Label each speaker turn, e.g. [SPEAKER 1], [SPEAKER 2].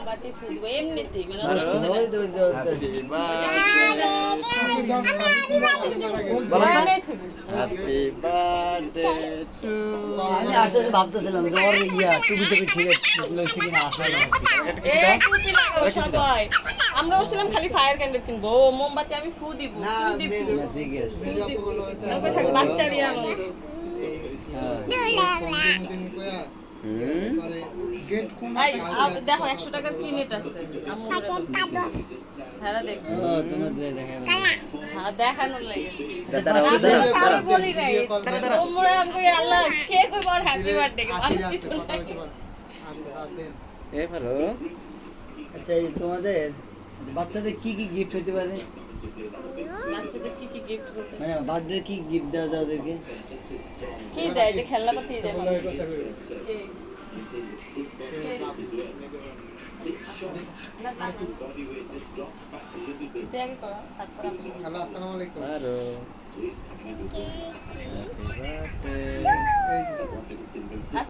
[SPEAKER 1] মোমবাতি ফুলবো এমনিতেই মানে
[SPEAKER 2] হ্যাপি বার্থডে টু
[SPEAKER 3] আমি আস্তে আস্তে ভাবতেছিলাম যে ওর টুপি টুপি ঠিক লইছি কিনা আসলে
[SPEAKER 1] এই টুপি লাগাও সবাই আমরা বলছিলাম খালি ফায়ার ক্যান্ডেল কিনবো ও মোমবাতি আমি ফু দিব
[SPEAKER 3] ঠিক আছে
[SPEAKER 1] তবে থাক বাচ্চারই আনন্দ দেখো 100 টাকার কি নেট আছে আম্মু হ্যাঁ দেখো
[SPEAKER 3] তোমার দেখা
[SPEAKER 1] হ্যাঁ দেখানোর লাগে আমি বলি নাই তোমরা আমাকে আল্লাহ কে কই বড় হ্যাপি বার্থডে
[SPEAKER 2] এ ভালো
[SPEAKER 3] আচ্ছা এই তোমাদের বাচ্চাদের কি কি গিফট হতে পারে
[SPEAKER 1] বাচ্চাদের কি কি গিফট করতে
[SPEAKER 3] মানে বার্থডে কি গিফট দেওয়া যায় ওদেরকে
[SPEAKER 1] কি দেয় যে খেলনাপাতি দেয়
[SPEAKER 4] হ্যালো আসসালামু আলাইকুম
[SPEAKER 2] আরো